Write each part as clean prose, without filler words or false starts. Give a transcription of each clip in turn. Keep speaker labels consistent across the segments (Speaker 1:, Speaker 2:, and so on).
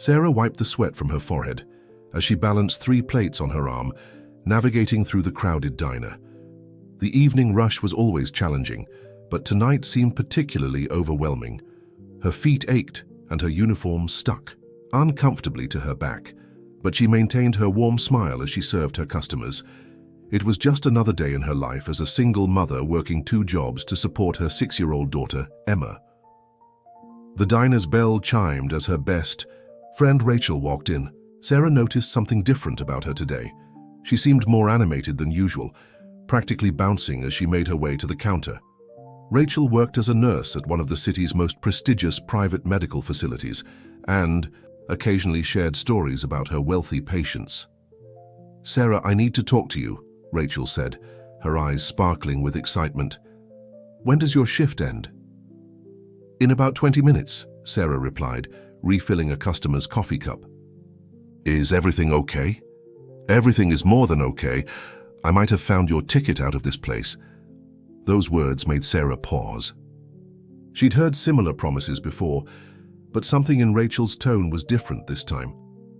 Speaker 1: Sarah wiped the sweat from her forehead as she balanced 3 plates on her arm, navigating through the crowded diner. The evening rush was always challenging, but tonight seemed particularly overwhelming. Her feet ached and her uniform stuck uncomfortably to her back, but she maintained her warm smile as she served her customers. It was just another day in her life as a single mother working 2 jobs to support her 6-year-old daughter, Emma. The diner's bell chimed as her best friend Rachel walked in. Sarah noticed something different about her today. She seemed more animated than usual, practically bouncing as she made her way to the counter. Rachel worked as a nurse at one of the city's most prestigious private medical facilities and occasionally shared stories about her wealthy patients. "Sarah, I need to talk to you," Rachel said, her eyes sparkling with excitement. "When does your shift end?" "In about 20 minutes, Sarah replied, refilling a customer's coffee cup. "Is everything okay?" "Everything is more than okay. I might have found your ticket out of this place." Those words made Sarah pause. She'd heard similar promises before, but something in Rachel's tone was different this time.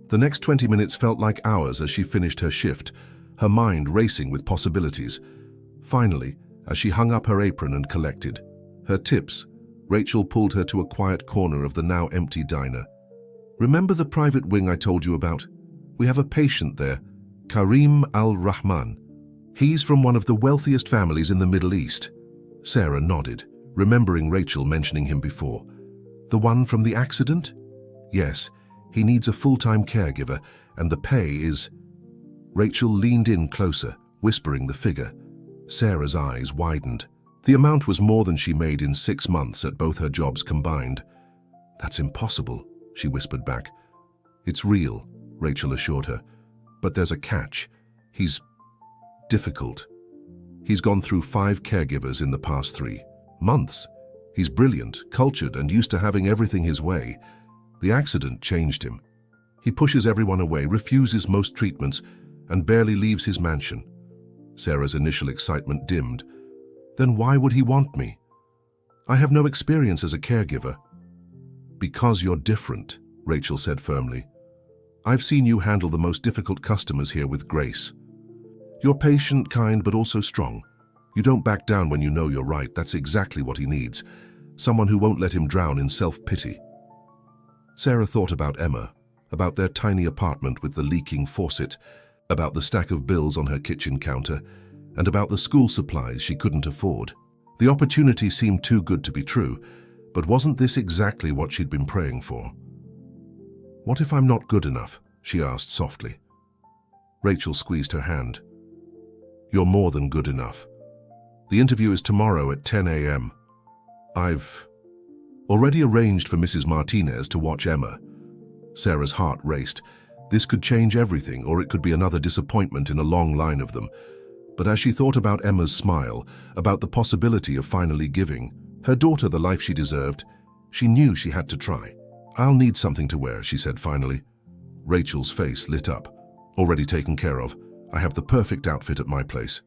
Speaker 1: The next 20 minutes felt like hours as she finished her shift, her mind racing with possibilities. Finally, as she hung up her apron and collected her tips, Rachel pulled her to a quiet corner of the now empty diner. "Remember the private wing I told you about? We have a patient there, Karim al-Rahman. He's from one of the wealthiest families in the Middle East." Sarah nodded, remembering Rachel mentioning him before. "The one from the accident?" "Yes, he needs a full-time caregiver, and the pay is—" Rachel leaned in closer, whispering the figure. Sarah's eyes widened. The amount was more than she made in 6 months at both her jobs combined. "That's impossible," she whispered back. "It's real," Rachel assured her. "But there's a catch. He's difficult. He's gone through 5 caregivers in the past 3 months. He's brilliant, cultured, and used to having everything his way. The accident changed him. He pushes everyone away, refuses most treatments, and barely leaves his mansion." Sarah's initial excitement dimmed. "Then why would he want me?" "I have no experience as a caregiver." "Because you're different," Rachel said firmly. "I've seen you handle the most difficult customers here with grace. You're patient, kind, but also strong. You don't back down when you know you're right. That's exactly what he needs. Someone who won't let him drown in self-pity." Sarah thought about Emma, about their tiny apartment with the leaking faucet, about the stack of bills on her kitchen counter, and about the school supplies she couldn't afford. The opportunity seemed too good to be true, but wasn't this exactly what she'd been praying for? "What if I'm not good enough?" she asked softly. Rachel squeezed her hand. "You're more than good enough. The interview is tomorrow at 10 a.m. I've already arranged for Mrs. Martinez to watch Emma." Sarah's heart raced. This could change everything, or it could be another disappointment in a long line of them. But as she thought about Emma's smile, about the possibility of finally giving her daughter the life she deserved, she knew she had to try. "I'll need something to wear," she said finally. Rachel's face lit up. "Already taken care of. I have the perfect outfit at my place."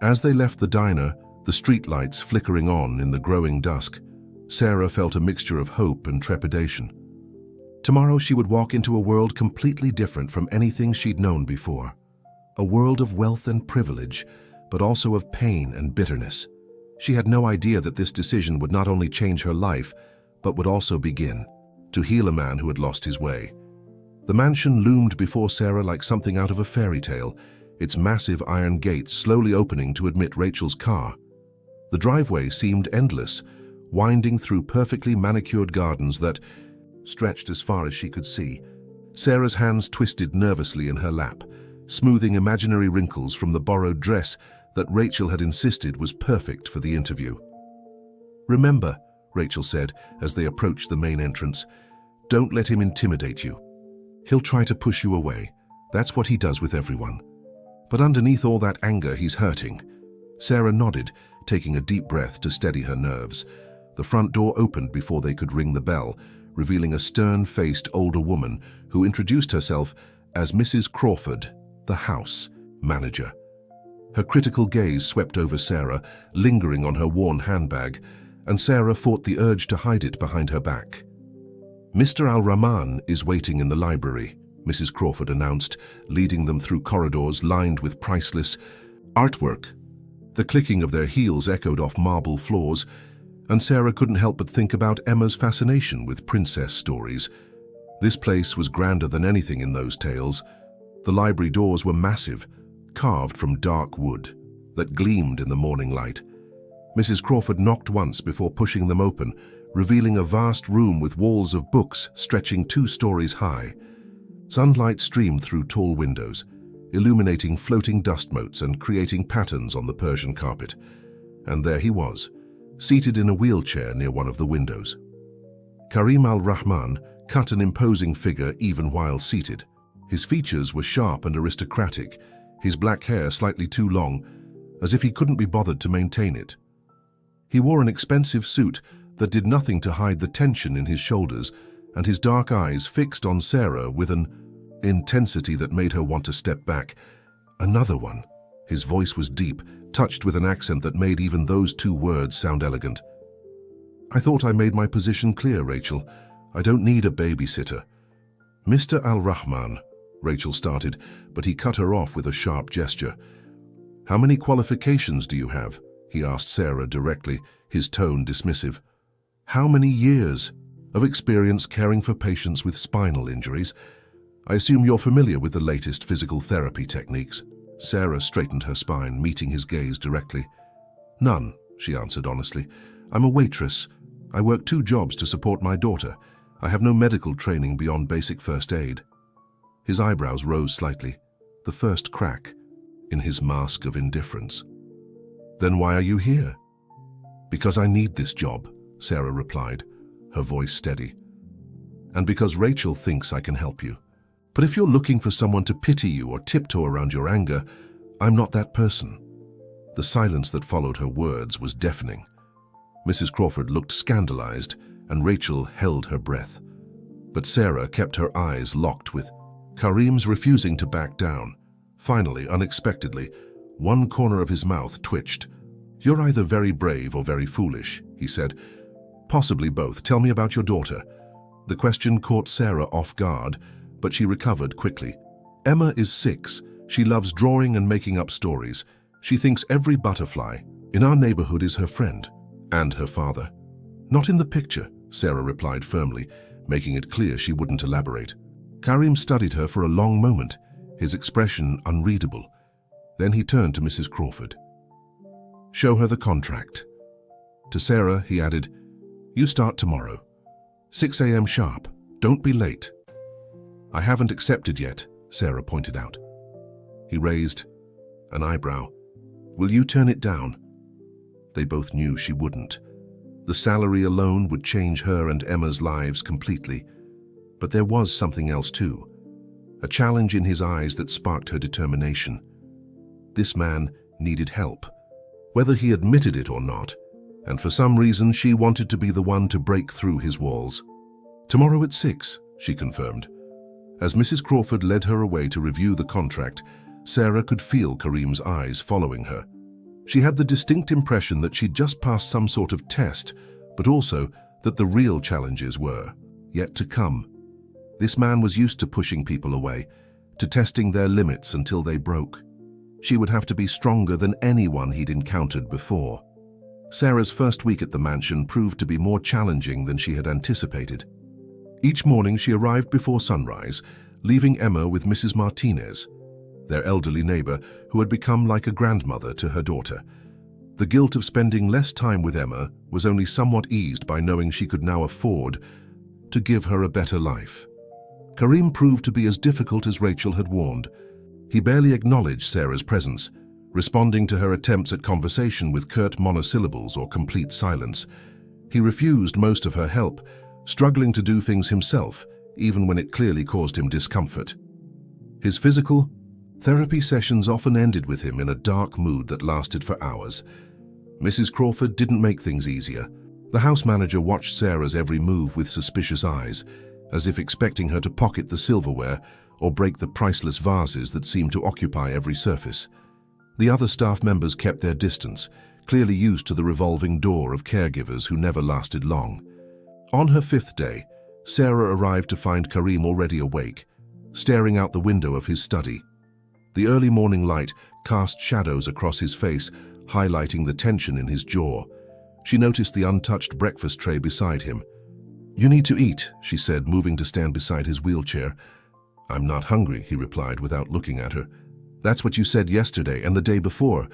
Speaker 1: As they left the diner, the streetlights flickering on in the growing dusk, Sarah felt a mixture of hope and trepidation. Tomorrow she would walk into a world completely different from anything she'd known before. A world of wealth and privilege, but also of pain and bitterness. She had no idea that this decision would not only change her life, but would also begin to heal a man who had lost his way. The mansion loomed before Sarah like something out of a fairy tale, its massive iron gates slowly opening to admit Rachel's car. The driveway seemed endless, winding through perfectly manicured gardens that stretched as far as she could see. Sarah's hands twisted nervously in her lap, smoothing imaginary wrinkles from the borrowed dress that Rachel had insisted was perfect for the interview. "Remember," Rachel said as they approached the main entrance, "don't let him intimidate you. He'll try to push you away. That's what he does with everyone. But underneath all that anger, he's hurting." Sarah nodded, taking a deep breath to steady her nerves. The front door opened before they could ring the bell, revealing a stern-faced older woman who introduced herself as Mrs. Crawford, the house manager. Her critical gaze swept over Sarah, lingering on her worn handbag, and Sarah fought the urge to hide it behind her back. "Mr. Al-Rahman is waiting in the library," Mrs. Crawford announced, leading them through corridors lined with priceless artwork. The clicking of their heels echoed off marble floors, and Sarah couldn't help but think about Emma's fascination with princess stories. This place was grander than anything in those tales. The library doors were massive, carved from dark wood, that gleamed in the morning light. Mrs. Crawford knocked once before pushing them open, revealing a vast room with walls of books stretching 2 stories high. Sunlight streamed through tall windows, illuminating floating dust motes and creating patterns on the Persian carpet. And there he was, seated in a wheelchair near one of the windows. Karim al-Rahman cut an imposing figure even while seated. His features were sharp and aristocratic, his black hair slightly too long, as if he couldn't be bothered to maintain it. He wore an expensive suit that did nothing to hide the tension in his shoulders, and his dark eyes fixed on Sarah with an intensity that made her want to step back. Another one. His voice was deep, touched with an accent that made even those 2 words sound elegant. "I thought I made my position clear, Rachel. I don't need a babysitter." "Mr. Al-Rahman," Rachel started, but he cut her off with a sharp gesture. "How many qualifications do you have?" he asked Sarah directly, his tone dismissive. "How many years of experience caring for patients with spinal injuries? I assume you're familiar with the latest physical therapy techniques." Sarah straightened her spine, meeting his gaze directly. "None," she answered honestly. "I'm a waitress. I work 2 jobs to support my daughter. I have no medical training beyond basic first aid." His eyebrows rose slightly, the first crack in his mask of indifference. "Then why are you here?" "Because I need this job," Sarah replied, her voice steady. "And because Rachel thinks I can help you. But if you're looking for someone to pity you or tiptoe around your anger, I'm not that person." The silence that followed her words was deafening. Mrs. Crawford looked scandalized, and Rachel held her breath. But Sarah kept her eyes locked with Karim's refusing to back down. Finally, unexpectedly, one corner of his mouth twitched. "You're either very brave or very foolish," he said. "Possibly both. Tell me about your daughter." The question caught Sarah off guard, but she recovered quickly. "Emma is 6. She loves drawing and making up stories. She thinks every butterfly in our neighborhood is her friend and her father." "Not in the picture," Sarah replied firmly, making it clear she wouldn't elaborate. Karim studied her for a long moment, his expression unreadable. Then he turned to Mrs. Crawford. "Show her the contract." To Sarah, he added, "You start tomorrow. 6 a.m. sharp. Don't be late." "I haven't accepted yet," Sarah pointed out. He raised an eyebrow. "Will you turn it down?" They both knew she wouldn't. The salary alone would change her and Emma's lives completely. But there was something else too, a challenge in his eyes that sparked her determination. This man needed help, whether he admitted it or not, and for some reason she wanted to be the one to break through his walls. "Tomorrow at 6, she confirmed. As Mrs. Crawford led her away to review the contract, Sarah could feel Karim's eyes following her. She had the distinct impression that she'd just passed some sort of test, but also that the real challenges were yet to come. This man was used to pushing people away, to testing their limits until they broke. She would have to be stronger than anyone he'd encountered before. Sarah's first week at the mansion proved to be more challenging than she had anticipated. Each morning she arrived before sunrise, leaving Emma with Mrs. Martinez, their elderly neighbor who had become like a grandmother to her daughter. The guilt of spending less time with Emma was only somewhat eased by knowing she could now afford to give her a better life. Karim proved to be as difficult as Rachel had warned. He barely acknowledged Sarah's presence, responding to her attempts at conversation with curt monosyllables or complete silence. He refused most of her help, struggling to do things himself, even when it clearly caused him discomfort. His physical therapy sessions often ended with him in a dark mood that lasted for hours. Mrs. Crawford didn't make things easier. The house manager watched Sarah's every move with suspicious eyes, as if expecting her to pocket the silverware or break the priceless vases that seemed to occupy every surface. The other staff members kept their distance, clearly used to the revolving door of caregivers who never lasted long. On her 5th day, Sarah arrived to find Karim already awake, staring out the window of his study. The early morning light cast shadows across his face, highlighting the tension in his jaw. She noticed the untouched breakfast tray beside him. "You need to eat," she said, moving to stand beside his wheelchair. "I'm not hungry," he replied without looking at her. "That's what you said yesterday and the day before.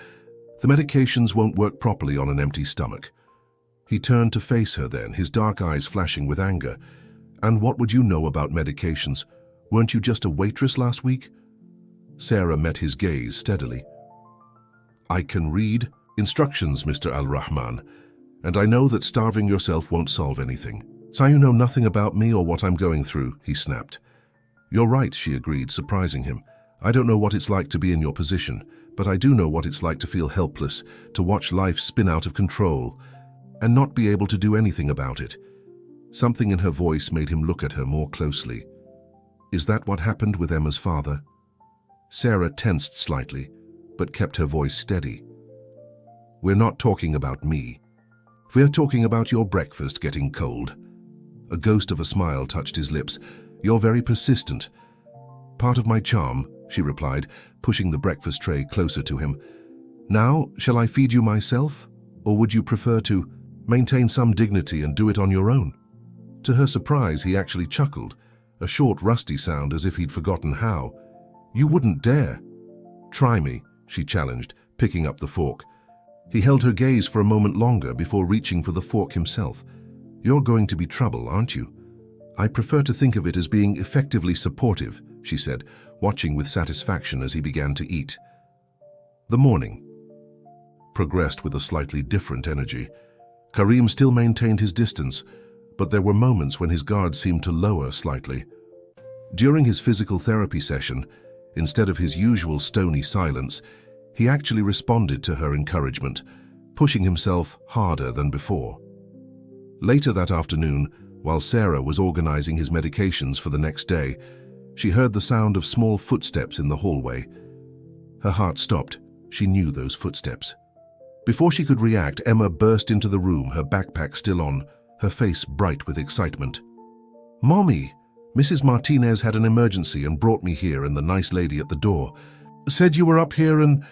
Speaker 1: The medications won't work properly on an empty stomach." He turned to face her then, his dark eyes flashing with anger. "And what would you know about medications? Weren't you just a waitress last week?" Sarah met his gaze steadily. "I can read instructions, Mr. Al-Rahman, and I know that starving yourself won't solve anything. So you know nothing about me or what I'm going through," he snapped. "You're right," she agreed, surprising him. "I don't know what it's like to be in your position, but I do know what it's like to feel helpless, to watch life spin out of control, and not be able to do anything about it." Something in her voice made him look at her more closely. "Is that what happened with Emma's father?" Sarah tensed slightly, but kept her voice steady. "We're not talking about me. We're talking about your breakfast getting cold." A ghost of a smile touched his lips. "You're very persistent." "Part of my charm," she replied, pushing the breakfast tray closer to him. "Now, shall I feed you myself? Or would you prefer to maintain some dignity and do it on your own?" To her surprise, he actually chuckled, a short, rusty sound as if he'd forgotten how. "You wouldn't dare." "Try me," she challenged, picking up the fork. He held her gaze for a moment longer before reaching for the fork himself. "You're going to be trouble, aren't you?" "I prefer to think of it as being effectively supportive," she said, watching with satisfaction as he began to eat. The morning progressed with a slightly different energy. Karim still maintained his distance, but there were moments when his guard seemed to lower slightly. During his physical therapy session, instead of his usual stony silence, he actually responded to her encouragement, pushing himself harder than before. Later that afternoon, while Sarah was organizing his medications for the next day, she heard the sound of small footsteps in the hallway. Her heart stopped. She knew those footsteps. Before she could react, Emma burst into the room, her backpack still on, her face bright with excitement. "Mommy, Mrs. Martinez had an emergency and brought me here, and the nice lady at the door said you were up here and—"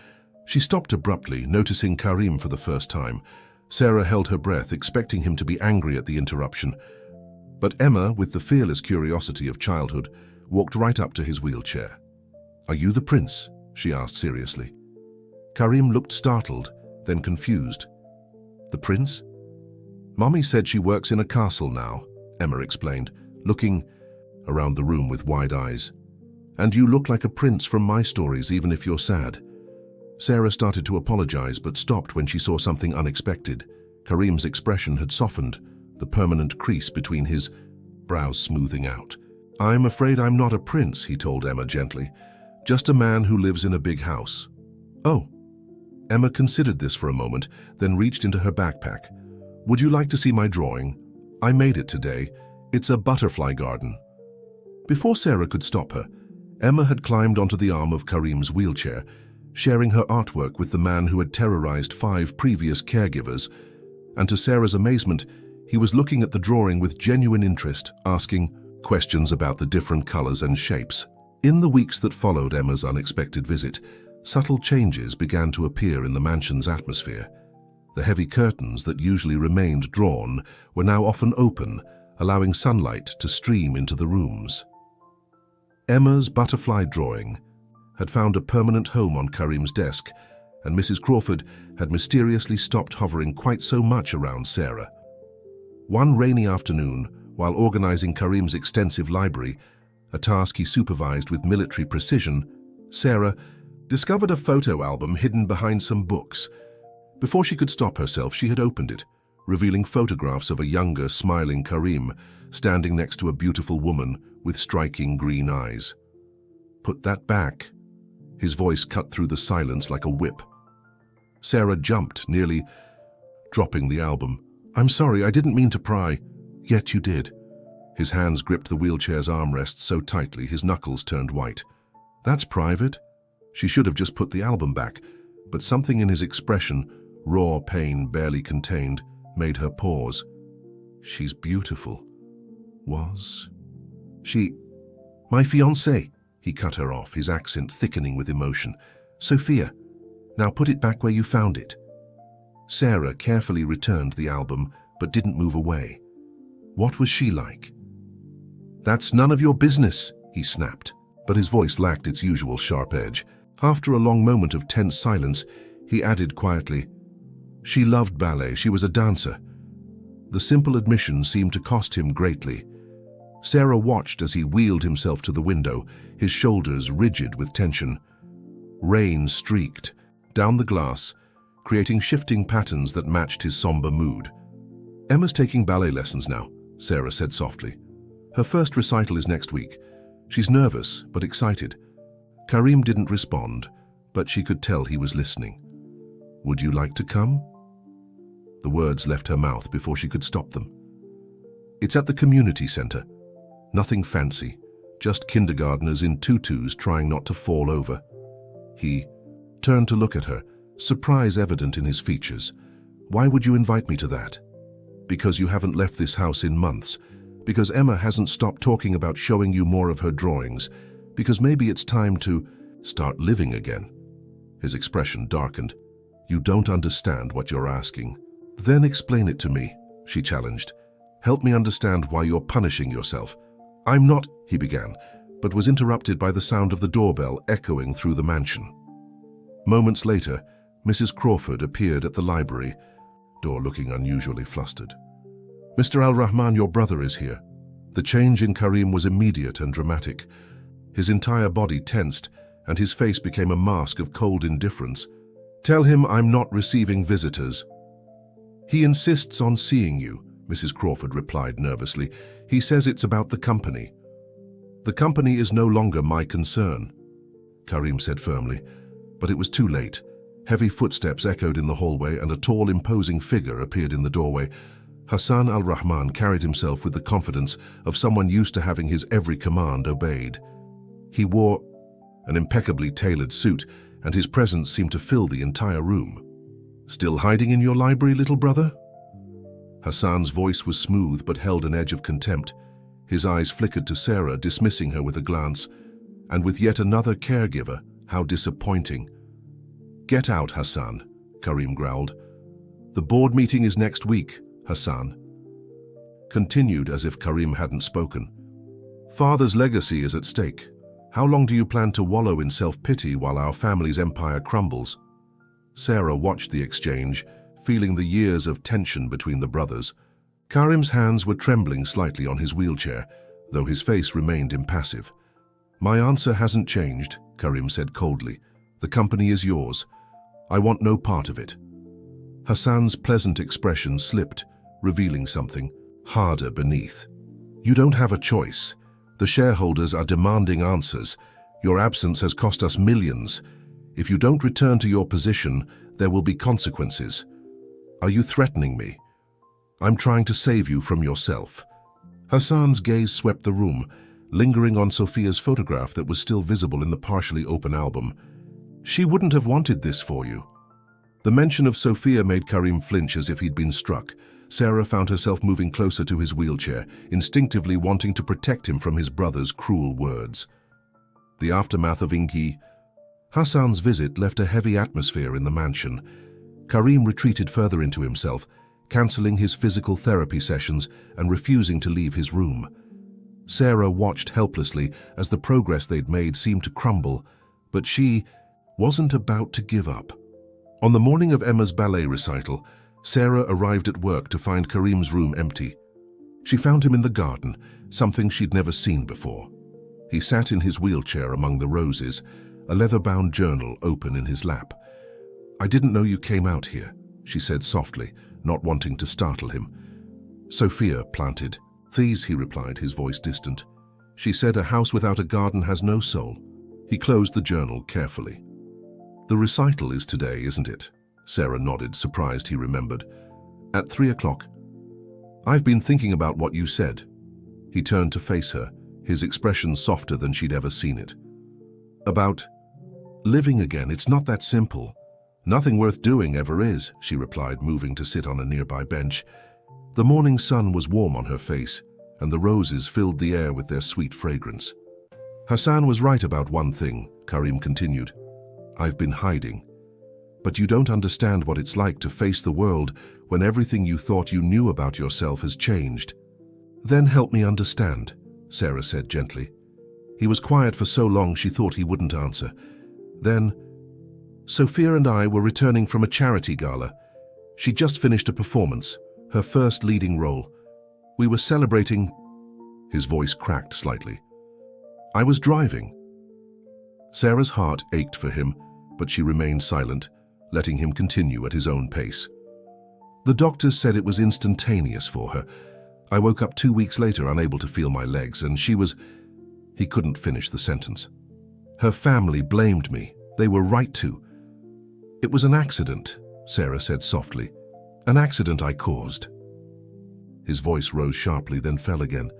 Speaker 1: She stopped abruptly, noticing Karim for the first time. Sarah held her breath, expecting him to be angry at the interruption. But Emma, with the fearless curiosity of childhood, walked right up to his wheelchair. "Are you the prince?" she asked seriously. Karim looked startled, then confused. "The prince?" "Mommy said she works in a castle now," Emma explained, looking around the room with wide eyes. "And you look like a prince from my stories, even if you're sad." Sarah started to apologize, but stopped when she saw something unexpected. Karim's expression had softened, the permanent crease between his brows smoothing out. "I'm afraid I'm not a prince," he told Emma gently. "Just a man who lives in a big house." "Oh." Emma considered this for a moment, then reached into her backpack. "Would you like to see my drawing? I made it today. It's a butterfly garden." Before Sarah could stop her, Emma had climbed onto the arm of Karim's wheelchair, sharing her artwork with the man who had terrorized 5 previous caregivers, and to Sarah's amazement, he was looking at the drawing with genuine interest, asking questions about the different colors and shapes. In the weeks that followed Emma's unexpected visit, subtle changes began to appear in the mansion's atmosphere. The heavy curtains that usually remained drawn were now often open, allowing sunlight to stream into the rooms. Emma's butterfly drawing had found a permanent home on Karim's desk, and Mrs. Crawford had mysteriously stopped hovering quite so much around Sarah. One rainy afternoon, while organizing Karim's extensive library, a task he supervised with military precision, Sarah discovered a photo album hidden behind some books. Before she could stop herself, she had opened it, revealing photographs of a younger, smiling Karim standing next to a beautiful woman with striking green eyes. "Put that back." His voice cut through the silence like a whip. Sarah jumped, nearly dropping the album. "I'm sorry, I didn't mean to pry." "Yet you did." His hands gripped the wheelchair's armrests so tightly his knuckles turned white. "That's private." She should have just put the album back, but something in his expression, raw pain barely contained, made her pause. "She's beautiful." Was? She... My fiancée, he cut her off, his accent thickening with emotion. Sophia, now put it back where you found it. Sarah carefully returned the album, but didn't move away. What was she like? That's none of your business, he snapped, but his voice lacked its usual sharp edge. After a long moment of tense silence, he added quietly, she loved ballet, she was a dancer. The simple admission seemed to cost him greatly. Sarah watched as he wheeled himself to the window, his shoulders rigid with tension. Rain streaked down the glass, creating shifting patterns that matched his somber mood. Emma's taking ballet lessons now, Sarah said softly. Her first recital is next week. She's nervous, but excited. Karim didn't respond, but she could tell he was listening. Would you like to come? The words left her mouth before she could stop them. It's at the community center. Nothing fancy, just kindergartners in tutus trying not to fall over. He turned to look at her, surprise evident in his features. Why would you invite me to that? Because you haven't left this house in months. Because Emma hasn't stopped talking about showing you more of her drawings. Because maybe it's time to start living again. His expression darkened. You don't understand what you're asking. Then explain it to me, she challenged. Help me understand why you're punishing yourself. I'm not, he began, but was interrupted by the sound of the doorbell echoing through the mansion. Moments later, Mrs. Crawford appeared at the library door looking unusually flustered. Mr. Al-Rahman, your brother is here. The change in Karim was immediate and dramatic. His entire body tensed, and his face became a mask of cold indifference. Tell him I'm not receiving visitors. He insists on seeing you, Mrs. Crawford replied nervously. He says it's about the company. The company is no longer my concern, Karim said firmly, but it was too late. Heavy footsteps echoed in the hallway and a tall, imposing figure appeared in the doorway. Hassan al-Rahman carried himself with the confidence of someone used to having his every command obeyed. He wore an impeccably tailored suit, and his presence seemed to fill the entire room. Still hiding in your library, little brother? Hassan's voice was smooth but held an edge of contempt. His eyes flickered to Sarah, dismissing her with a glance. And with yet another caregiver, how disappointing. Get out, Hassan, Karim growled. The board meeting is next week, Hassan continued as if Karim hadn't spoken. Father's legacy is at stake. How long do you plan to wallow in self-pity while our family's empire crumbles? Sarah watched the exchange, feeling the years of tension between the brothers. Karim's hands were trembling slightly on his wheelchair, though his face remained impassive. My answer hasn't changed, Karim said coldly. The company is yours. I want no part of it. Hassan's pleasant expression slipped, revealing something harder beneath. You don't have a choice. The shareholders are demanding answers. Your absence has cost us millions. If you don't return to your position, there will be consequences. Are you threatening me? I'm trying to save you from yourself. Hassan's gaze swept the room, lingering on Sophia's photograph that was still visible in the partially open album. She wouldn't have wanted this for you. The mention of Sophia made Karim flinch as if he'd been struck. Sarah found herself moving closer to his wheelchair, instinctively wanting to protect him from his brother's cruel words. The aftermath of Hassan's visit left a heavy atmosphere in the mansion. Karim retreated further into himself, cancelling his physical therapy sessions and refusing to leave his room. Sarah watched helplessly as the progress they'd made seemed to crumble, but she wasn't about to give up. On the morning of Emma's ballet recital, Sarah arrived at work to find Karim's room empty. She found him in the garden, something she'd never seen before. He sat in his wheelchair among the roses, a leather-bound journal open in his lap. I didn't know you came out here, she said softly, not wanting to startle him. Sophia planted. These, he replied, his voice distant. She said a house without a garden has no soul. He closed the journal carefully. The recital is today, isn't it? Sarah nodded, surprised he remembered. At 3 o'clock. I've been thinking about what you said. He turned to face her, his expression softer than she'd ever seen it. About living again, it's not that simple. Nothing worth doing ever is, she replied, moving to sit on a nearby bench. The morning sun was warm on her face, and the roses filled the air with their sweet fragrance. Hassan was right about one thing, Karim continued. I've been hiding. But you don't understand what it's like to face the world when everything you thought you knew about yourself has changed. Then help me understand, Sarah said gently. He was quiet for so long she thought he wouldn't answer. Then, Sophia and I were returning from a charity gala. She'd just finished a performance, her first leading role. We were celebrating. His voice cracked slightly. I was driving. Sarah's heart ached for him, but she remained silent, letting him continue at his own pace. The doctors said it was instantaneous for her. I woke up 2 weeks later unable to feel my legs, and she was... He couldn't finish the sentence. Her family blamed me. They were right to. It was an accident, Sarah said softly. An accident I caused. His voice rose sharply, then fell again.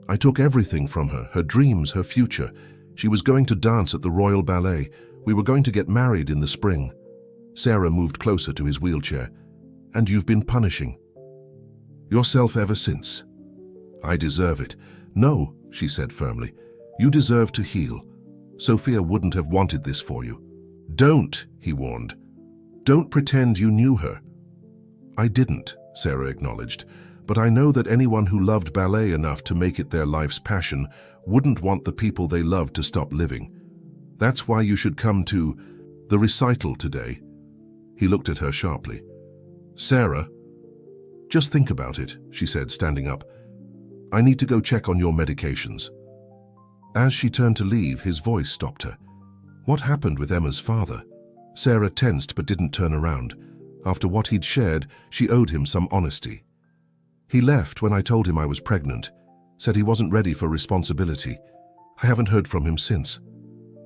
Speaker 1: I took everything from her, her dreams, her future. She was going to dance at the Royal Ballet. We were going to get married in the spring. Sarah moved closer to his wheelchair. And you've been punishing yourself ever since. I deserve it. No, she said firmly. You deserve to heal. Sophia wouldn't have wanted this for you. Don't, he warned. Don't pretend you knew her. I didn't, Sarah acknowledged, but I know that anyone who loved ballet enough to make it their life's passion wouldn't want the people they loved to stop living. That's why you should come to the recital today. He looked at her sharply. Sarah, just think about it, she said, standing up. I need to go check on your medications. As she turned to leave, his voice stopped her. What happened with Emma's father? Sarah tensed but didn't turn around. After what he'd shared, she owed him some honesty. He left when I told him I was pregnant, said he wasn't ready for responsibility. I haven't heard from him since.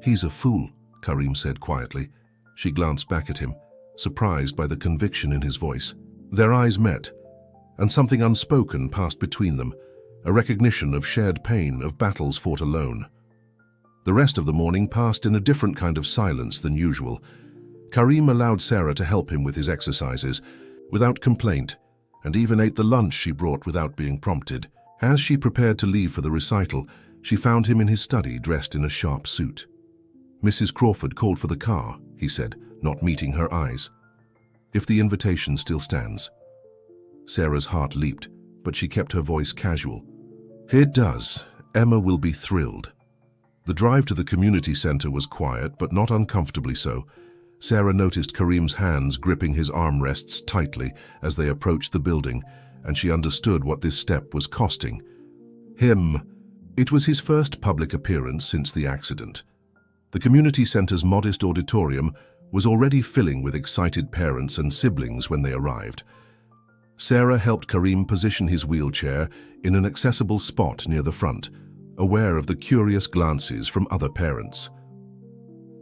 Speaker 1: He's a fool, Karim said quietly. She glanced back at him, surprised by the conviction in his voice. Their eyes met, and something unspoken passed between them, a recognition of shared pain, of battles fought alone. The rest of the morning passed in a different kind of silence than usual. Karim allowed Sarah to help him with his exercises, without complaint, and even ate the lunch she brought without being prompted. As she prepared to leave for the recital, she found him in his study dressed in a sharp suit. Mrs. Crawford called for the car, he said, not meeting her eyes. If the invitation still stands. Sarah's heart leaped, but she kept her voice casual. It does. Emma will be thrilled. The drive to the community center was quiet, but not uncomfortably so. Sarah noticed Karim's hands gripping his armrests tightly as they approached the building, and she understood what this step was costing him. It was his first public appearance since the accident. The community center's modest auditorium was already filling with excited parents and siblings when they arrived. Sarah helped Karim position his wheelchair in an accessible spot near the front, aware of the curious glances from other parents.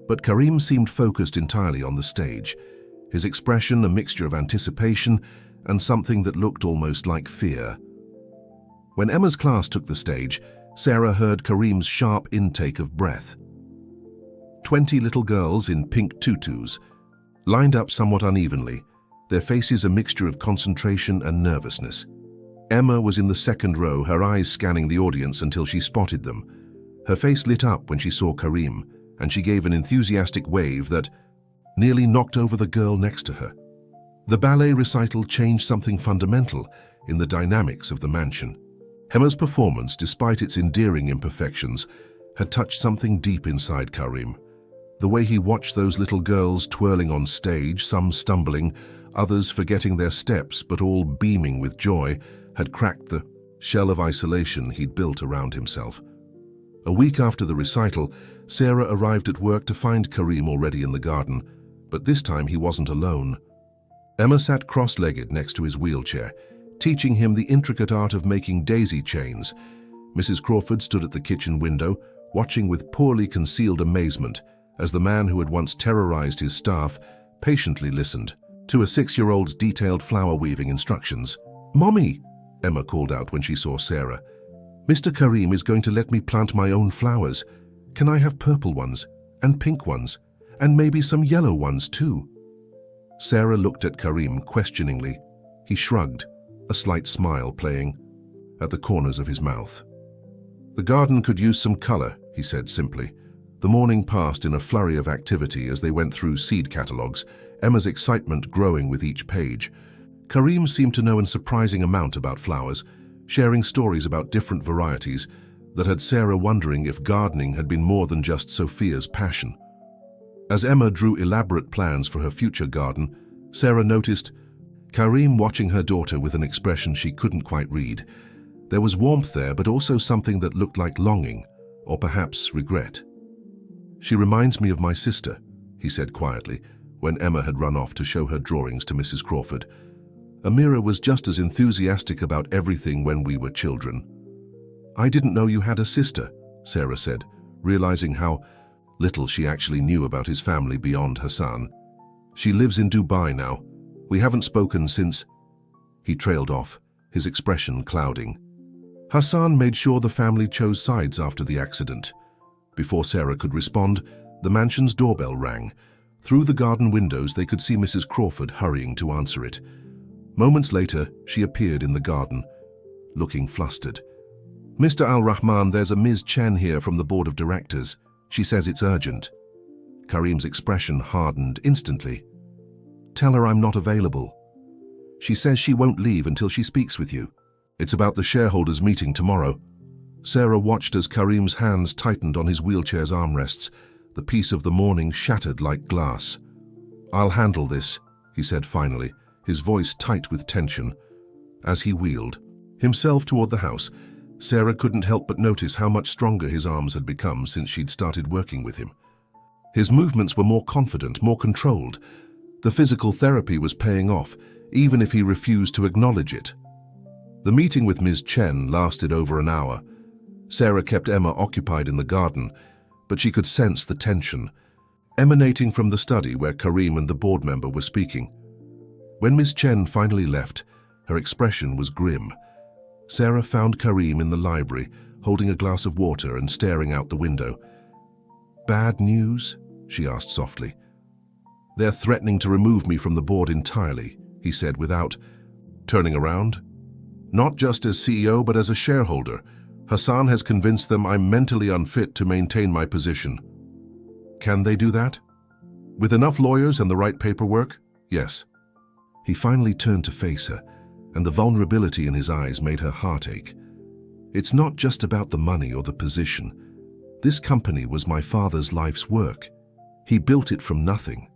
Speaker 1: But Karim seemed focused entirely on the stage, his expression a mixture of anticipation and something that looked almost like fear. When Emma's class took the stage, Sarah heard Karim's sharp intake of breath. 20 little girls in pink tutus, lined up somewhat unevenly, their faces a mixture of concentration and nervousness. Emma was in the second row, her eyes scanning the audience until she spotted them. Her face lit up when she saw Karim, and she gave an enthusiastic wave that nearly knocked over the girl next to her. The ballet recital changed something fundamental in the dynamics of the mansion. Emma's performance, despite its endearing imperfections, had touched something deep inside Karim. The way he watched those little girls twirling on stage, some stumbling, others forgetting their steps but all beaming with joy, had cracked the shell of isolation he'd built around himself. A week after the recital, Sarah arrived at work to find Karim already in the garden, but this time he wasn't alone. Emma sat cross-legged next to his wheelchair, teaching him the intricate art of making daisy chains. Mrs. Crawford stood at the kitchen window, watching with poorly concealed amazement as the man who had once terrorized his staff patiently listened to a 6-year-old's detailed flower-weaving instructions. "Mommy," Emma called out when she saw Sarah. "Mr. Karim is going to let me plant my own flowers. Can I have purple ones, and pink ones, and maybe some yellow ones too?" Sarah looked at Karim questioningly. He shrugged, a slight smile playing. at the corners of his mouth. "The garden could use some color," he said simply. The morning passed in a flurry of activity as they went through seed catalogs, Emma's excitement growing with each page. Karim seemed to know a surprising amount about flowers, sharing stories about different varieties that had Sarah wondering if gardening had been more than just Sophia's passion. As Emma drew elaborate plans for her future garden, Sarah noticed Karim watching her daughter with an expression she couldn't quite read. There was warmth there, but also something that looked like longing, or perhaps regret. "She reminds me of my sister," he said quietly, when Emma had run off to show her drawings to Mrs. Crawford. "Amira was just as enthusiastic about everything when we were children." "I didn't know you had a sister," Sarah said, realizing how little she actually knew about his family beyond Hassan. "She lives in Dubai now. We haven't spoken since—" He trailed off, his expression clouding. Hassan made sure the family chose sides after the accident. Before Sarah could respond, the mansion's doorbell rang. Through the garden windows, they could see Mrs. Crawford hurrying to answer it. Moments later, she appeared in the garden, looking flustered. "Mr. Al-Rahman, there's a Ms. Chen here from the board of directors. She says it's urgent." Karim's expression hardened instantly. "Tell her I'm not available. She says she won't leave until she speaks with you. It's about the shareholders' meeting tomorrow." Sarah watched as Karim's hands tightened on his wheelchair's armrests, the piece of the morning shattered like glass. "I'll handle this," he said finally, his voice tight with tension. As he wheeled himself toward the house, Sarah couldn't help but notice how much stronger his arms had become since she'd started working with him. His movements were more confident, more controlled. The physical therapy was paying off, even if he refused to acknowledge it. The meeting with Ms. Chen lasted over an hour. Sarah kept Emma occupied in the garden, but she could sense the tension emanating from the study where Karim and the board member were speaking. When Ms. Chen finally left, her expression was grim. Sarah found Karim in the library, holding a glass of water and staring out the window. "Bad news?" she asked softly. "They're threatening to remove me from the board entirely," he said without turning around. "Not just as CEO, but as a shareholder. Hassan has convinced them I'm mentally unfit to maintain my position." "Can they do that?" "With enough lawyers and the right paperwork, yes." He finally turned to face her, and the vulnerability in his eyes made her heart ache. "It's not just about the money or the position. This company was my father's life's work. He built it from nothing.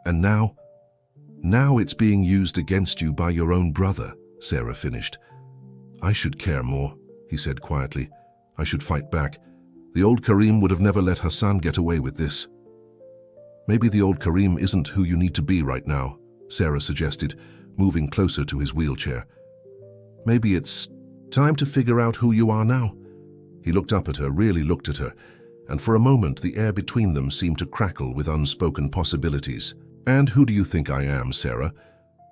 Speaker 1: And now it's being used against you by your own brother," Sarah finished. "I should care more," he said quietly. "I should fight back. The old Karim would have never let Hassan get away with this." "Maybe the old Karim isn't who you need to be right now," Sarah suggested, moving closer to his wheelchair. "Maybe it's time to figure out who you are now." He looked up at her, really looked at her, and for a moment the air between them seemed to crackle with unspoken possibilities. "And who do you think I am, Sarah?"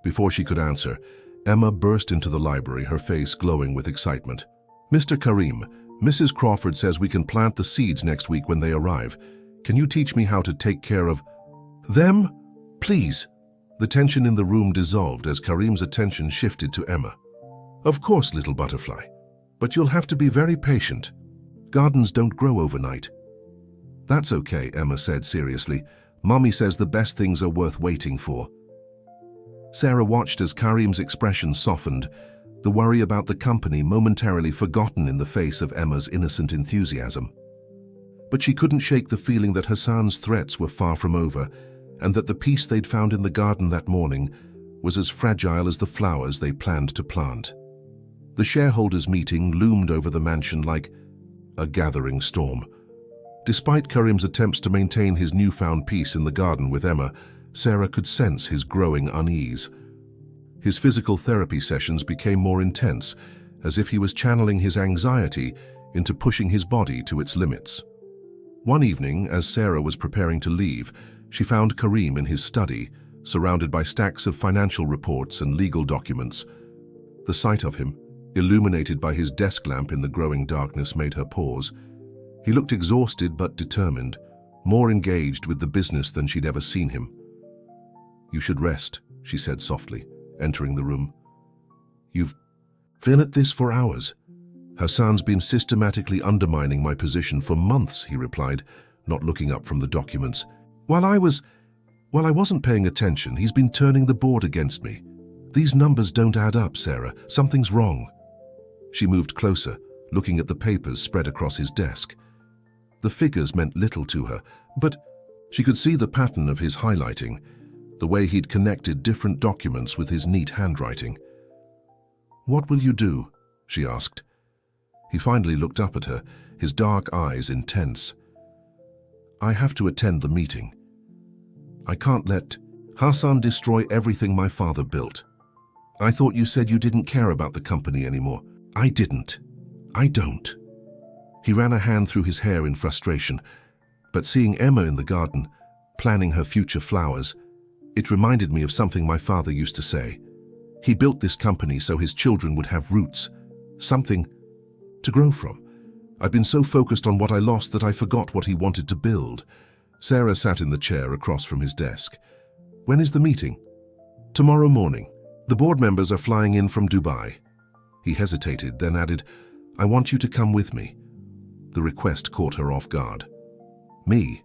Speaker 1: Before she could answer, Emma burst into the library, her face glowing with excitement. "Mr. Karim, Mrs. Crawford says we can plant the seeds next week when they arrive. Can you teach me how to take care of them? Please." The tension in the room dissolved as Karim's attention shifted to Emma. "Of course, little butterfly, but you'll have to be very patient. Gardens don't grow overnight." "That's okay," Emma said seriously. "Mommy says the best things are worth waiting for." Sarah watched as Karim's expression softened, the worry about the company momentarily forgotten in the face of Emma's innocent enthusiasm. But she couldn't shake the feeling that Hassan's threats were far from over, and that the peace they'd found in the garden that morning was as fragile as the flowers they planned to plant. The shareholders' meeting loomed over the mansion like a gathering storm. Despite Karim's attempts to maintain his newfound peace in the garden with Emma, Sarah could sense his growing unease. His physical therapy sessions became more intense, as if he was channeling his anxiety into pushing his body to its limits. One evening, as Sarah was preparing to leave, she found Karim in his study, surrounded by stacks of financial reports and legal documents. The sight of him, illuminated by his desk lamp in the growing darkness, made her pause. He looked exhausted but determined, more engaged with the business than she'd ever seen him. "You should rest," she said softly, entering the room. "You've been at this for hours." Hassan's been systematically undermining my position for months, he replied, not looking up from the documents. While I wasn't paying attention, he's been turning the board against me. These numbers don't add up, Sarah. Something's wrong. She moved closer, looking at the papers spread across his desk. The figures meant little to her, but she could see the pattern of his highlighting, the way he'd connected different documents with his neat handwriting. "What will you do?" she asked. He finally looked up at her, his dark eyes intense. "I have to attend the meeting. I can't let Hassan destroy everything my father built. I thought you said you didn't care about the company anymore." "I didn't. I don't." He ran a hand through his hair in frustration, but seeing Emma in the garden, planning her future flowers, it reminded me of something my father used to say. He built this company so his children would have roots, something to grow from. I'd been so focused on what I lost that I forgot what he wanted to build. Sarah sat in the chair across from his desk. "When is the meeting?" "Tomorrow morning. The board members are flying in from Dubai." He hesitated, then added, "I want you to come with me." The request caught her off guard. "Me?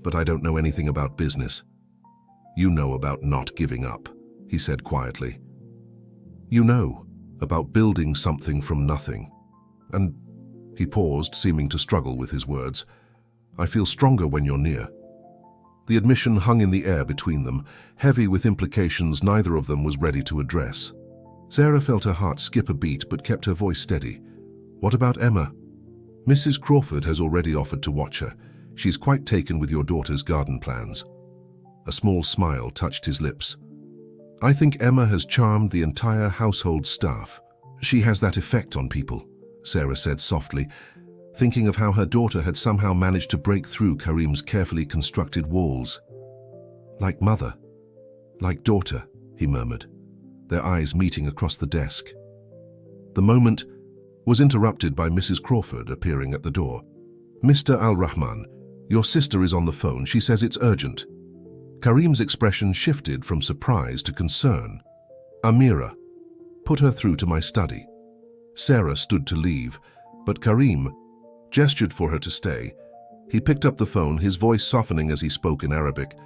Speaker 1: But I don't know anything about business." "You know about not giving up," he said quietly. "You know about building something from nothing. And," he paused, seeming to struggle with his words, "I feel stronger when you're near." The admission hung in the air between them, heavy with implications neither of them was ready to address. Sarah felt her heart skip a beat but kept her voice steady. "What about Emma?" "Mrs. Crawford has already offered to watch her. She's quite taken with your daughter's garden plans." A small smile touched his lips. "I think Emma has charmed the entire household staff. She has that effect on people," Sarah said softly, thinking of how her daughter had somehow managed to break through Karim's carefully constructed walls. "Like mother, like daughter," he murmured, their eyes meeting across the desk. The moment was interrupted by Mrs. Crawford appearing at the door. "Mr. Al-Rahman, your sister is on the phone. She says it's urgent." Karim's expression shifted from surprise to concern. "Amira, put her through to my study." Sarah stood to leave, but Karim gestured for her to stay. He picked up the phone, his voice softening as he spoke in Arabic.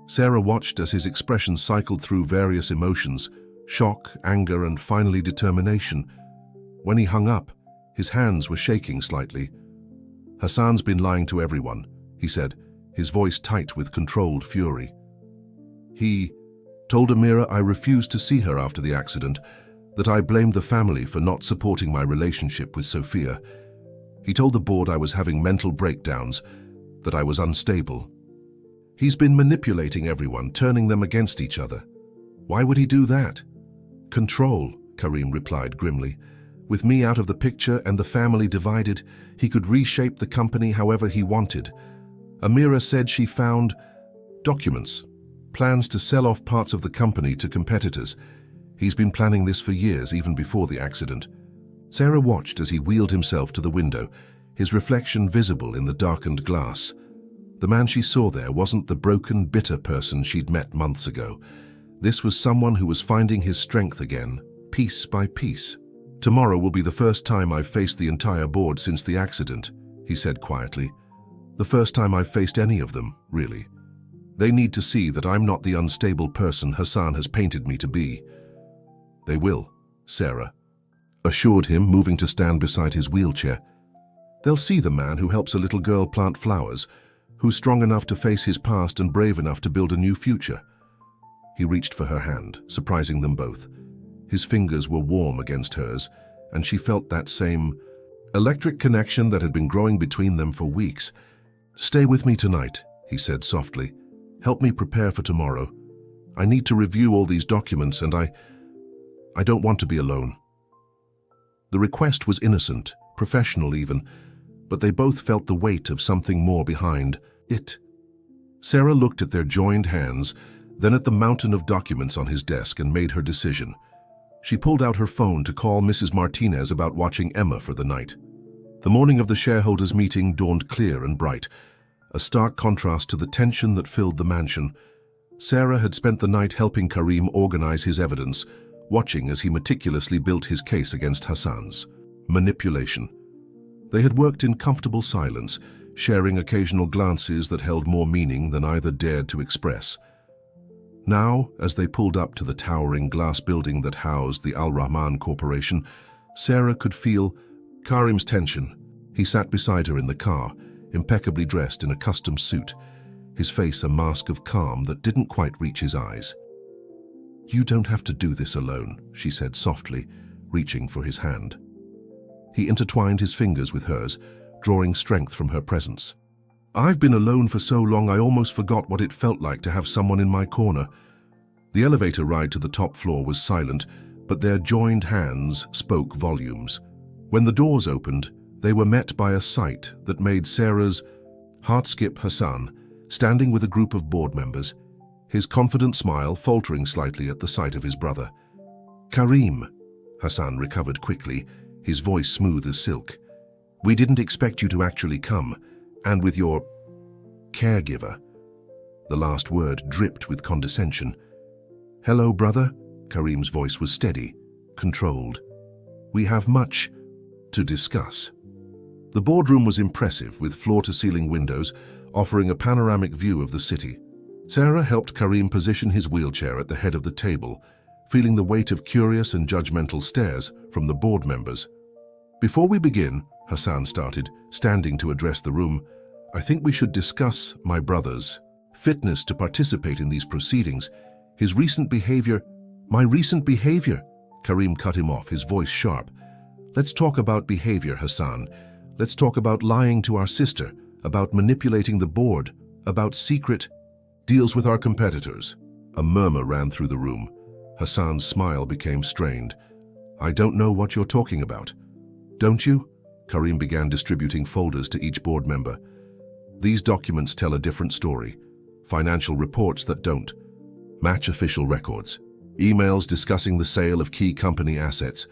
Speaker 1: Sarah watched as his expression cycled through various emotions, shock, anger, and finally determination. When he hung up, his hands were shaking slightly. "Hassan's been lying to everyone," he said, his voice tight with controlled fury. "He told Amira I refused to see her after the accident, that I blamed the family for not supporting my relationship with Sophia. He told the board I was having mental breakdowns, that I was unstable. He's been manipulating everyone, turning them against each other. Why would he do that?" "Control," Karim replied grimly. "With me out of the picture and the family divided, he could reshape the company however he wanted. Amira said she found documents, plans to sell off parts of the company to competitors. He's been planning this for years, even before the accident." Sarah watched as he wheeled himself to the window, his reflection visible in the darkened glass. The man she saw there wasn't the broken, bitter person she'd met months ago. This was someone who was finding his strength again, piece by piece. "Tomorrow will be the first time I've faced the entire board since the accident," he said quietly. "The first time I've faced any of them, really. They need to see that I'm not the unstable person Hassan has painted me to be." "They will," Sarah assured him, moving to stand beside his wheelchair. "They'll see the man who helps a little girl plant flowers, who's strong enough to face his past and brave enough to build a new future." He reached for her hand, surprising them both. His fingers were warm against hers, and she felt that same electric connection that had been growing between them for weeks. "Stay with me tonight," he said softly. "Help me prepare for tomorrow. I need to review all these documents, and I don't want to be alone." The request was innocent, professional even, but they both felt the weight of something more behind it. Sarah looked at their joined hands, then at the mountain of documents on his desk and made her decision. She pulled out her phone to call Mrs. Martinez about watching Emma for the night. The morning of the shareholders' meeting dawned clear and bright, a stark contrast to the tension that filled the mansion. Sarah had spent the night helping Karim organize his evidence, watching as he meticulously built his case against Hassan's. manipulation. They had worked in comfortable silence, sharing occasional glances that held more meaning than either dared to express. Now, as they pulled up to the towering glass building that housed the Al Rahman Corporation, Sarah could feel Karim's tension. He sat beside her in the car, impeccably dressed in a custom suit, his face a mask of calm that didn't quite reach his eyes. "You don't have to do this alone," she said softly, reaching for his hand. He intertwined his fingers with hers, drawing strength from her presence. "I've been alone for so long I almost forgot what it felt like to have someone in my corner." The elevator ride to the top floor was silent, but their joined hands spoke volumes. When the doors opened, they were met by a sight that made Sarah's heart skip. Hassan, standing with a group of board members, his confident smile faltering slightly at the sight of his brother. "Karim," Hassan recovered quickly, his voice smooth as silk. "We didn't expect you to actually come, and with your caregiver." The last word dripped with condescension. "Hello, brother." Karim's voice was steady, controlled. "We have much to discuss." The boardroom was impressive, with floor-to-ceiling windows offering a panoramic view of the city. Sarah helped Karim position his wheelchair at the head of the table, feeling the weight of curious and judgmental stares from the board members. "Before we begin," Hassan started, standing to address the room, "I think we should discuss my brother's fitness to participate in these proceedings. His recent behavior—" "My recent behavior?" Karim cut him off, his voice sharp. "Let's talk about behavior, Hassan. Let's talk about lying to our sister, about manipulating the board, about secret deals with our competitors." A murmur ran through the room. Hassan's smile became strained. "I don't know what you're talking about." "Don't you?" Karim began distributing folders to each board member. "These documents tell a different story. Financial reports that don't match official records, emails discussing the sale of key company assets,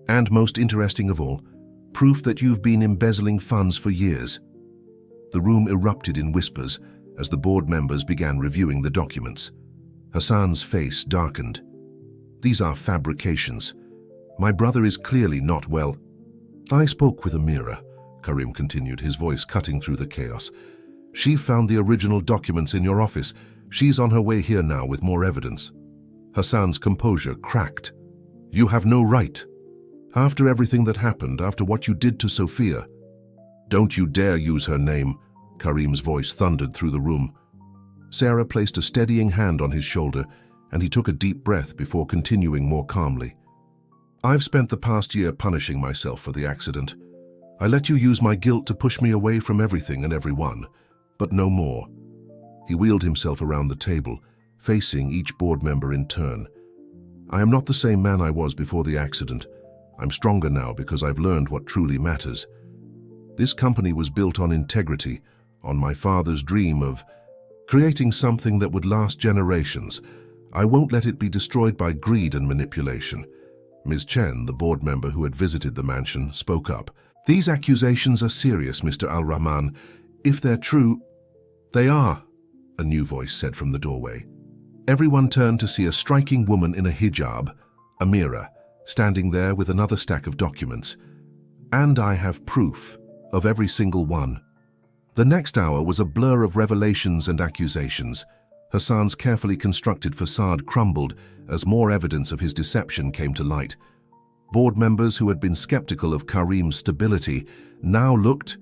Speaker 1: and most interesting of all, proof that you've been embezzling funds for years." The room erupted in whispers as the board members began reviewing the documents. Hassan's face darkened. "These are fabrications. My brother is clearly not well." "I spoke with Amira," Karim continued, his voice cutting through the chaos. "She found the original documents in your office. She's on her way here now with more evidence." Hassan's composure cracked. "You have no right. After everything that happened, after what you did to Sophia." "Don't you dare use her name," Karim's voice thundered through the room. Sarah placed a steadying hand on his shoulder, and he took a deep breath before continuing more calmly. "I've spent the past year punishing myself for the accident. I let you use my guilt to push me away from everything and everyone, but no more." He wheeled himself around the table, facing each board member in turn. "I am not the same man I was before the accident. I'm stronger now because I've learned what truly matters. This company was built on integrity, on my father's dream of creating something that would last generations. I won't let it be destroyed by greed and manipulation." Ms. Chen, the board member who had visited the mansion, spoke up. "These accusations are serious, Mr. Al Rahman. If they're true—" "They are," a new voice said from the doorway. Everyone turned to see a striking woman in a hijab, Amira, standing there with another stack of documents. "And I have proof of every single one." The next hour was a blur of revelations and accusations. Hassan's carefully constructed facade crumbled as more evidence of his deception came to light. Board members who had been skeptical of Karim's stability now looked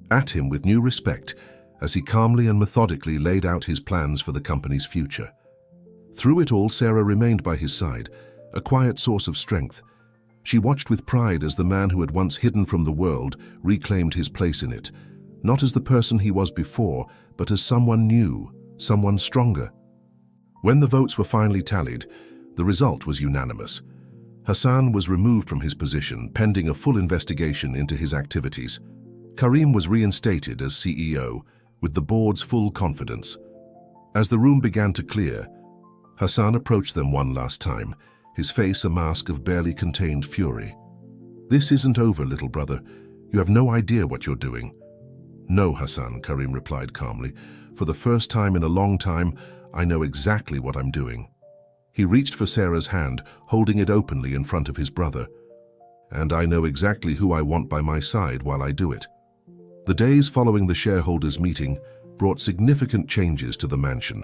Speaker 1: at him with new respect as he calmly and methodically laid out his plans for the company's future. Through it all, Sarah remained by his side, a quiet source of strength. She watched with pride as the man who had once hidden from the world reclaimed his place in it, not as the person he was before, but as someone new, someone stronger. When the votes were finally tallied, the result was unanimous. Hassan was removed from his position, pending a full investigation into his activities. Karim was reinstated as CEO, with the board's full confidence. As the room began to clear, Hassan approached them one last time, his face a mask of barely contained fury. "This isn't over, little brother. You have no idea what you're doing." "No, Hassan," Karim replied calmly. "For the first time in a long time, I know exactly what I'm doing." He reached for Sarah's hand, holding it openly in front of his brother. and I know exactly who I want by my side while I do it. The days following the shareholders' meeting brought significant changes to the mansion.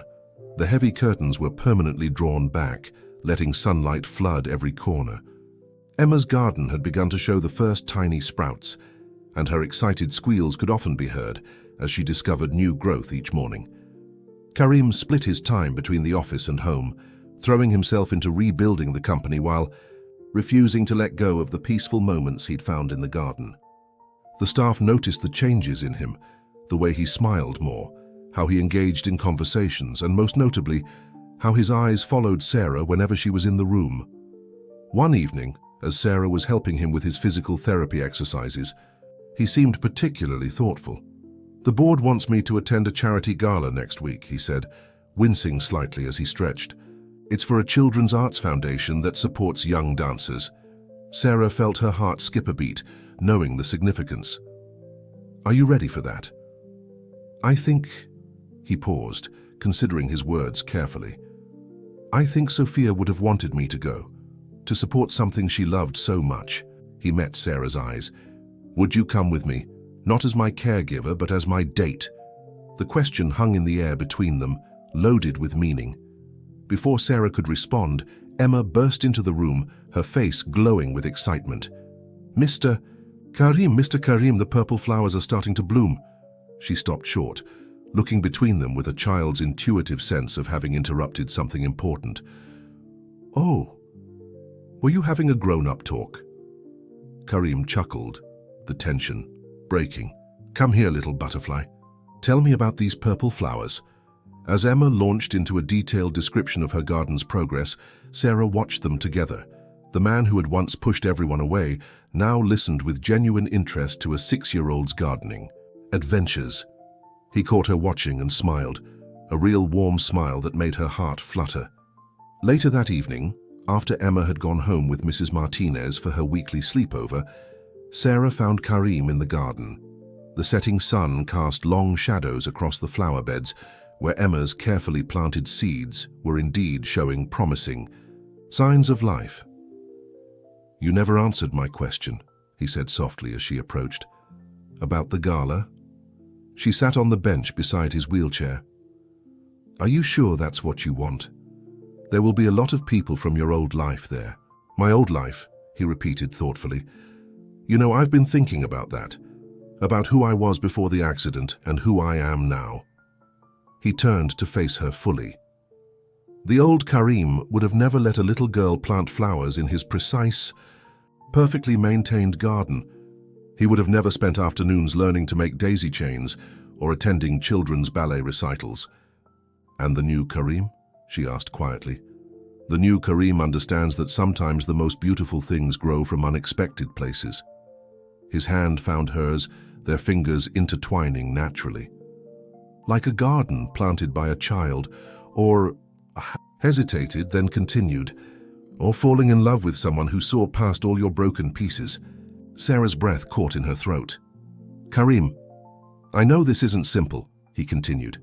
Speaker 1: The heavy curtains were permanently drawn back, letting sunlight flood every corner. Emma's garden had begun to show the first tiny sprouts, and her excited squeals could often be heard as she discovered new growth each morning. Karim split his time between the office and home, throwing himself into rebuilding the company while refusing to let go of the peaceful moments he'd found in the garden. The staff noticed the changes in him, the way he smiled more, how he engaged in conversations, and most notably, how his eyes followed Sarah whenever she was in the room. One evening, as Sarah was helping him with his physical therapy exercises, he seemed particularly thoughtful. "The board wants me to attend a charity gala next week," he said, wincing slightly as he stretched. "It's for a children's arts foundation that supports young dancers." Sarah felt her heart skip a beat, knowing the significance. "Are you ready for that?" "I think—" He paused, considering his words carefully. "I think Sophia would have wanted me to go, to support something she loved so much." He met Sarah's eyes. "Would you come with me? Not as my caregiver, but as my date." The question hung in the air between them, loaded with meaning. Before Sarah could respond, Emma burst into the room, her face glowing with excitement. Mr. Karim, the purple flowers are starting to bloom." She stopped short, looking between them with a child's intuitive sense of having interrupted something important. "Oh, were you having a grown-up talk?" Karim chuckled, the tension breaking. "Come here, little butterfly. Tell me about these purple flowers." As Emma launched into a detailed description of her garden's progress, Sarah watched them together. The man who had once pushed everyone away now listened with genuine interest to a 6-year-old's gardening adventures. He caught her watching and smiled, a real warm smile that made her heart flutter. Later that evening, after Emma had gone home with Mrs. Martinez for her weekly sleepover, Sarah found Karim in the garden. The setting sun cast long shadows across the flower beds, where Emma's carefully planted seeds were indeed showing promising signs of life. "You never answered my question," he said softly as she approached. "About the gala?" She sat on the bench beside his wheelchair. "Are you sure that's what you want? There will be a lot of people from your old life there." "My old life," he repeated thoughtfully. "You know, I've been thinking about that, about who I was before the accident and who I am now." He turned to face her fully. The old Karim would have never let a little girl plant flowers in his precise, perfectly maintained garden. He would have never spent afternoons learning to make daisy chains or attending children's ballet recitals. "And the new Karim?" she asked quietly. "The new Karim understands that sometimes the most beautiful things grow from unexpected places." His hand found hers, their fingers intertwining naturally. "Like a garden planted by a child, or—" hesitated, then continued, "or falling in love with someone who saw past all your broken pieces." Sarah's breath caught in her throat. "Karim, I know this isn't simple," he continued.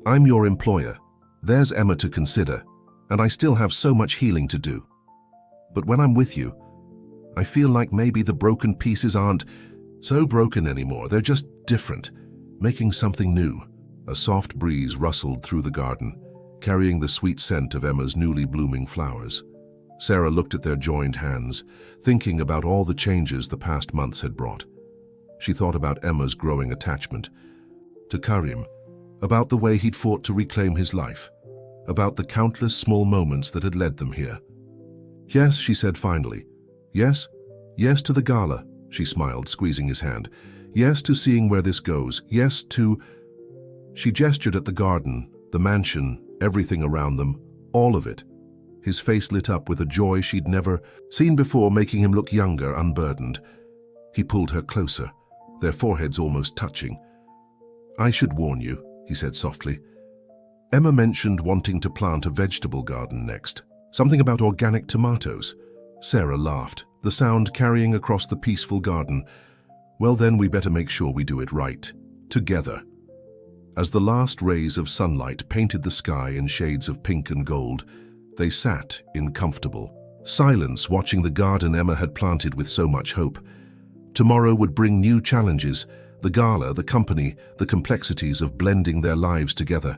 Speaker 1: "I'm your employer. There's Emma to consider, and I still have so much healing to do. But when I'm with you, I feel like maybe the broken pieces aren't so broken anymore. They're just different, making something new." A soft breeze rustled through the garden, carrying the sweet scent of Emma's newly blooming flowers. Sarah looked at their joined hands, thinking about all the changes the past months had brought. She thought about Emma's growing attachment to Karim, about the way he'd fought to reclaim his life, about the countless small moments that had led them here. "Yes," she said finally. "Yes, yes to the gala," she smiled, squeezing his hand. "Yes to seeing where this goes. Yes to—" She gestured at the garden, the mansion, everything around them, all of it. His face lit up with a joy she'd never seen before, making him look younger, unburdened. He pulled her closer, their foreheads almost touching. "I should warn you," he said softly. "Emma mentioned wanting to plant a vegetable garden next. Something about organic tomatoes." Sarah laughed, the sound carrying across the peaceful garden. "Well, then we better make sure we do it right, together." As the last rays of sunlight painted the sky in shades of pink and gold, they sat in comfortable Silence watching the garden Emma had planted with so much hope. Tomorrow would bring new challenges, the gala, the company, the complexities of blending their lives together.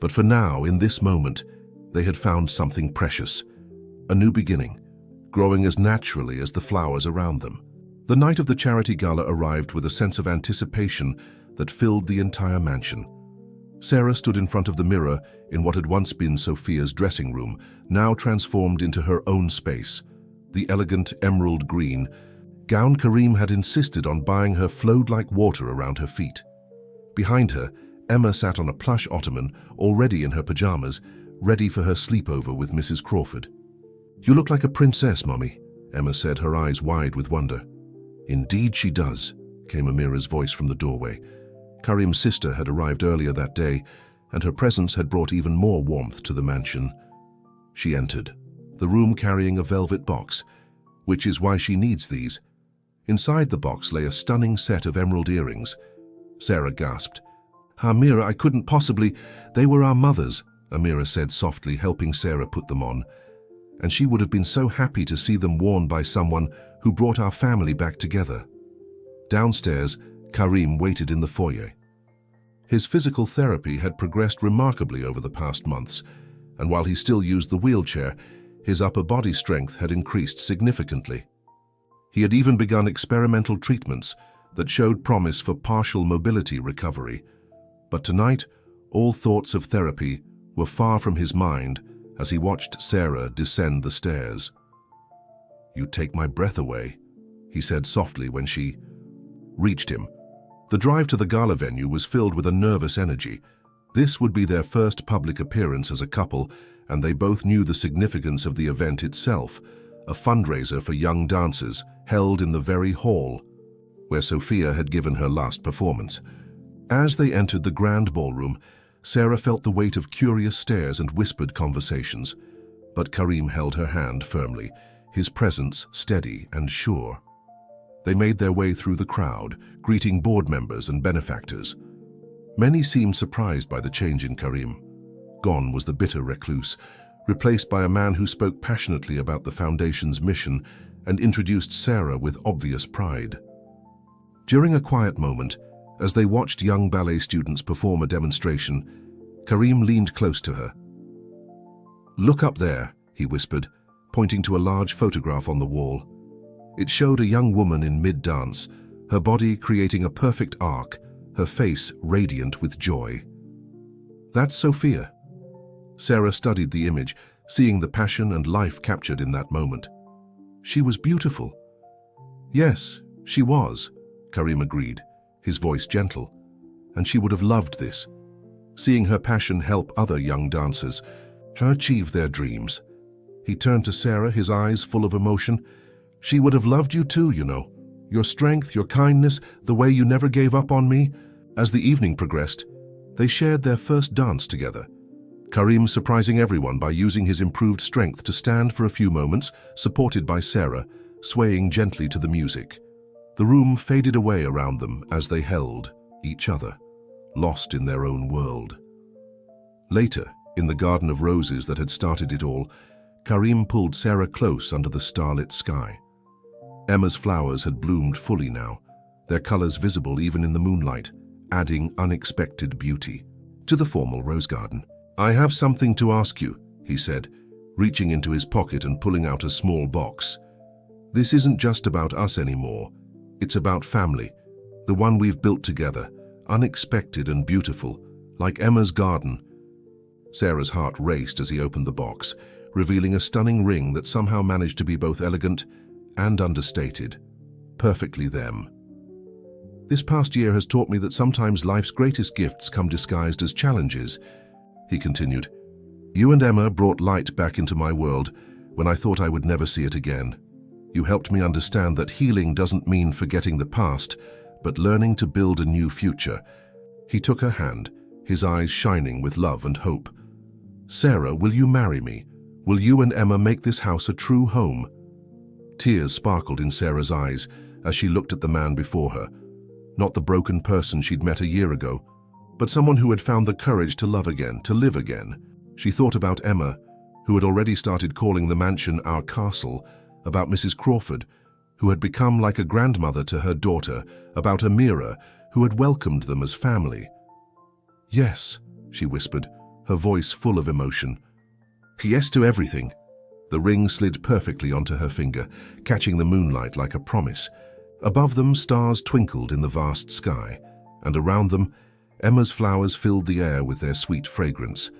Speaker 1: But for now, in this moment, they had found something precious. A new beginning, growing as naturally as the flowers around them. The night of the charity gala arrived with a sense of anticipation that filled the entire mansion. Sarah stood in front of the mirror in what had once been Sophia's dressing room, now transformed into her own space. The elegant emerald green gown Karim had insisted on buying her flowed like water around her feet. Behind her, Emma sat on a plush ottoman, already in her pajamas, ready for her sleepover with Mrs. Crawford. "You look like a princess, Mommy," Emma said, her eyes wide with wonder. "Indeed she does," came Amira's voice from the doorway. Karim's sister had arrived earlier that day, and her presence had brought even more warmth to the mansion. She entered, the room carrying a velvet box, which is why she needs these. Inside the box lay a stunning set of emerald earrings. Sarah gasped. "Amira, I couldn't possibly. They were our mother's," Amira said softly, helping Sarah put them on. "And she would have been so happy to see them worn by someone who brought our family back together." Downstairs, Karim waited in the foyer. His physical therapy had progressed remarkably over the past months, and while he still used the wheelchair, his upper body strength had increased significantly. He had even begun experimental treatments that showed promise for partial mobility recovery. But tonight, all thoughts of therapy were far from his mind as he watched Sarah descend the stairs. "You take my breath away," he said softly when she reached him. The drive to the gala venue was filled with a nervous energy. This would be their first public appearance as a couple, and they both knew the significance of the event itself, a fundraiser for young dancers held in the very hall where Sophia had given her last performance. As they entered the grand ballroom, Sarah felt the weight of curious stares and whispered conversations, but Karim held her hand firmly, his presence steady and sure. They made their way through the crowd, greeting board members and benefactors. Many seemed surprised by the change in Karim. Gone was the bitter recluse, replaced by a man who spoke passionately about the foundation's mission and introduced Sarah with obvious pride. During a quiet moment, as they watched young ballet students perform a demonstration, Karim leaned close to her. "Look up there," he whispered, pointing to a large photograph on the wall. It showed a young woman in mid-dance, her body creating a perfect arc, her face radiant with joy. "That's Sophia." Sarah studied the image, seeing the passion and life captured in that moment. "She was beautiful." "Yes, she was," Karim agreed, his voice gentle. "And she would have loved this. Seeing her passion help other young dancers achieve their dreams." He turned to Sarah, his eyes full of emotion. "She would have loved you too, you know. Your strength, your kindness, the way you never gave up on me." As the evening progressed, they shared their first dance together. Karim surprising everyone by using his improved strength to stand for a few moments, supported by Sarah, swaying gently to the music. The room faded away around them as they held each other, lost in their own world. Later, in the garden of roses that had started it all, Karim pulled Sarah close under the starlit sky. Emma's flowers had bloomed fully now, their colors visible even in the moonlight, adding unexpected beauty to the formal rose garden. "I have something to ask you," he said, reaching into his pocket and pulling out a small box. "This isn't just about us anymore. It's about family, the one we've built together, unexpected and beautiful, like Emma's garden." Sarah's heart raced as he opened the box, revealing a stunning ring that somehow managed to be both elegant and understated, perfectly them. "This past year has taught me that sometimes life's greatest gifts come disguised as challenges," he continued. "You and Emma brought light back into my world when I thought I would never see it again. You helped me understand that healing doesn't mean forgetting the past, but learning to build a new future." He took her hand, his eyes shining with love and hope. "Sarah, will you marry me? Will you and Emma make this house a true home?" Tears sparkled in Sarah's eyes as she looked at the man before her. Not the broken person she'd met a year ago, but someone who had found the courage to love again, to live again. She thought about Emma, who had already started calling the mansion our castle, about Mrs. Crawford, who had become like a grandmother to her daughter, about Amira, who had welcomed them as family. "Yes," she whispered, her voice full of emotion. "Yes to everything." The ring slid perfectly onto her finger, catching the moonlight like a promise. Above them, stars twinkled in the vast sky, and around them, Emma's flowers filled the air with their sweet fragrance,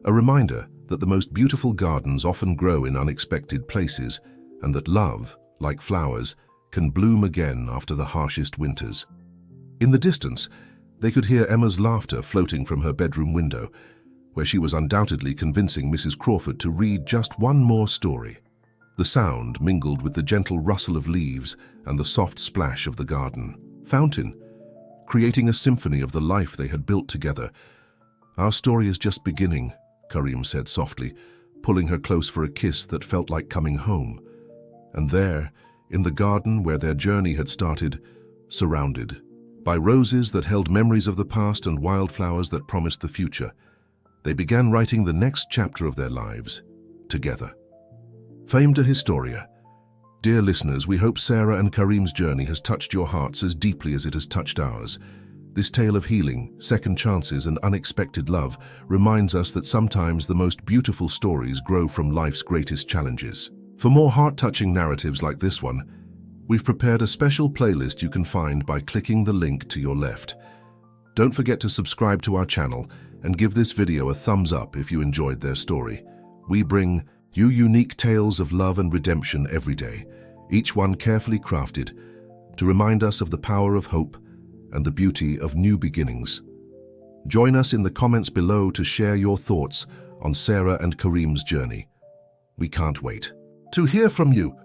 Speaker 1: a reminder that the most beautiful gardens often grow in unexpected places, and that love, like flowers, can bloom again after the harshest winters. In the distance, they could hear Emma's laughter floating from her bedroom window, where she was undoubtedly convincing Mrs. Crawford to read just one more story. The sound mingled with the gentle rustle of leaves and the soft splash of the garden fountain, creating a symphony of the life they had built together. "Our story is just beginning," Karim said softly, pulling her close for a kiss that felt like coming home. And there, in the garden where their journey had started, surrounded by roses that held memories of the past and wildflowers that promised the future, they began writing the next chapter of their lives, together. Fame to Historia. Dear listeners, we hope Sarah and Karim's journey has touched your hearts as deeply as it has touched ours. This tale of healing, second chances, and unexpected love reminds us that sometimes the most beautiful stories grow from life's greatest challenges. For more heart-touching narratives like this one, we've prepared a special playlist you can find by clicking the link to your left. Don't forget to subscribe to our channel and give this video a thumbs up if you enjoyed their story. We bring you unique tales of love and redemption every day, each one carefully crafted to remind us of the power of hope and the beauty of new beginnings. Join us in the comments below to share your thoughts on Sarah and Karim's journey. We can't wait to hear from you.